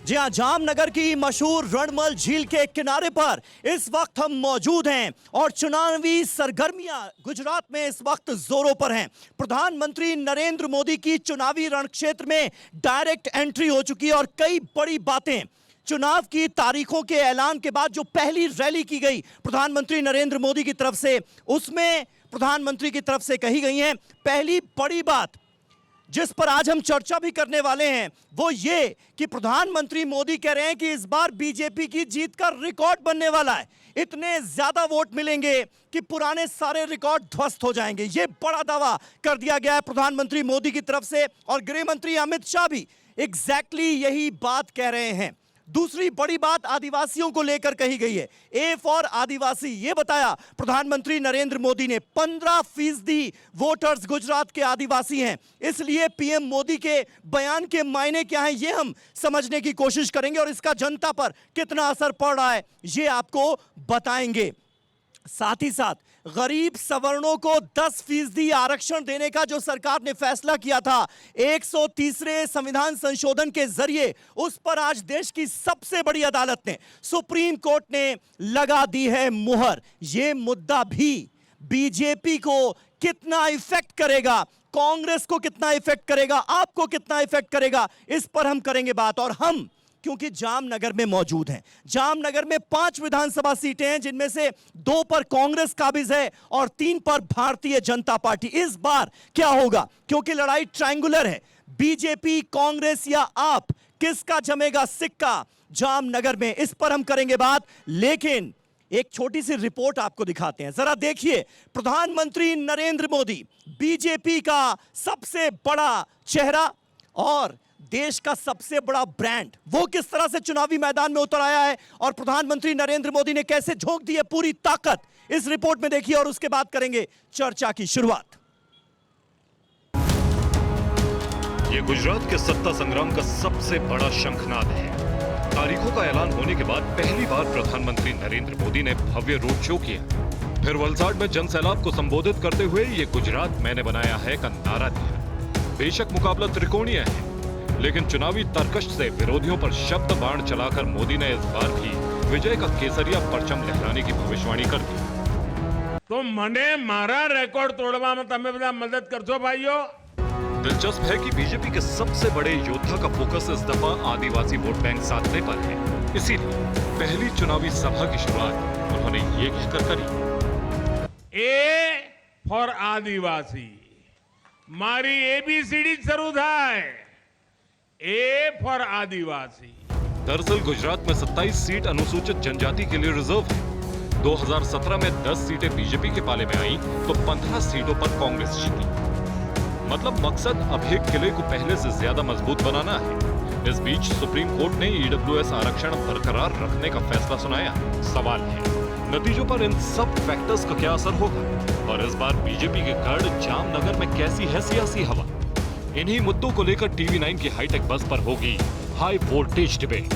जी हाँ, जामनगर की मशहूर रणमल झील के किनारे पर इस वक्त हम मौजूद हैं और चुनावी सरगर्मियां गुजरात में इस वक्त जोरों पर हैं। प्रधानमंत्री नरेंद्र मोदी की चुनावी रणक्षेत्र में डायरेक्ट एंट्री हो चुकी है और कई बड़ी बातें चुनाव की तारीखों के ऐलान के बाद जो पहली रैली की गई प्रधानमंत्री नरेंद्र मोदी की तरफ से, उसमें प्रधानमंत्री की तरफ से कही गई हैं। पहली बड़ी बात जिस पर आज हम चर्चा भी करने वाले हैं वो ये कि प्रधानमंत्री मोदी कह रहे हैं कि इस बार बीजेपी की जीत का रिकॉर्ड बनने वाला है। इतने ज्यादा वोट मिलेंगे कि पुराने सारे रिकॉर्ड ध्वस्त हो जाएंगे। ये बड़ा दावा कर दिया गया है प्रधानमंत्री मोदी की तरफ से और गृह मंत्री अमित शाह भी एग्जैक्टली यही बात कह रहे हैं। दूसरी बड़ी बात आदिवासियों को लेकर कही गई है। ए फॉर आदिवासी, यह बताया प्रधानमंत्री नरेंद्र मोदी ने। 15% वोटर्स गुजरात के आदिवासी हैं, इसलिए पीएम मोदी के बयान के मायने क्या हैं ये हम समझने की कोशिश करेंगे और इसका जनता पर कितना असर पड़ रहा है ये आपको बताएंगे। साथ ही साथ गरीब सवर्णों को 10% आरक्षण देने का जो सरकार ने फैसला किया था 130वें संविधान संशोधन के जरिए, उस पर आज देश की सबसे बड़ी अदालत ने, सुप्रीम कोर्ट ने लगा दी है मुहर। यह मुद्दा भी बीजेपी को कितना इफेक्ट करेगा, कांग्रेस को कितना इफेक्ट करेगा, आपको कितना इफेक्ट करेगा, इस पर हम करेंगे बात। और हम क्योंकि जामनगर में मौजूद हैं, जामनगर में 5 विधानसभा सीटें हैं जिनमें से 2 पर कांग्रेस काबिज है और 3 पर भारतीय जनता पार्टी। इस बार क्या होगा, क्योंकि लड़ाई ट्रायंगुलर है, बीजेपी, कांग्रेस या आप, किसका जमेगा सिक्का जामनगर में, इस पर हम करेंगे बात। लेकिन एक छोटी सी रिपोर्ट आपको दिखाते हैं, जरा देखिए। प्रधानमंत्री नरेंद्र मोदी बीजेपी का सबसे बड़ा चेहरा और देश का सबसे बड़ा ब्रांड, वो किस तरह से चुनावी मैदान में उतर आया है और प्रधानमंत्री नरेंद्र मोदी ने कैसे झोंक दी है पूरी ताकत, इस रिपोर्ट में देखिए और उसके बाद करेंगे चर्चा की शुरुआत। ये गुजरात के सत्ता संग्राम का सबसे बड़ा शंखनाद है। तारीखों का ऐलान होने के बाद पहली बार प्रधानमंत्री नरेंद्र मोदी ने भव्य रोड शो किया, फिर वलसाड़ में जनसैलाब को संबोधित करते हुए ये गुजरात मैंने बनाया है का नारा दिया। बेशक मुकाबला त्रिकोणीय है, लेकिन चुनावी तर्कश से विरोधियों पर शब्द बाण चलाकर मोदी ने इस बार भी विजय का केसरिया परचम लहराने की भविष्यवाणी कर दी। तो मने मारा रिकॉर्ड तोड़वा में तमे बधा मदद करजो भाइयों। दिलचस्प है कि बीजेपी के सबसे बड़े योद्धा का फोकस इस दफा आदिवासी वोट बैंक साधने पर है। इसीलिए पहली चुनावी सभा की शुरुआत उन्होंने ये कहकर करी, ए फॉर आदिवासी, मारी एबीसीडी शुरू थाय, ए फॉर आदिवासी। दरअसल गुजरात में 27 सीट अनुसूचित जनजाति के लिए रिजर्व है। 2017 में 10 सीटें बीजेपी के पाले में आई तो 15 सीटों पर कांग्रेस जीती। मतलब मकसद अब एक किले को पहले से ज्यादा मजबूत बनाना है। इस बीच सुप्रीम कोर्ट ने ईडब्ल्यूएस आरक्षण बरकरार रखने का फैसला सुनाया। सवाल है नतीजों पर इन सब फैक्टर्स का क्या असर होगा और इस बार बीजेपी के गढ़ जामनगर में कैसी है सियासी हवा। इन्हीं मुद्दों को लेकर टीवी 9 की हाईटेक बस पर होगी हाई वोल्टेज डिबेट।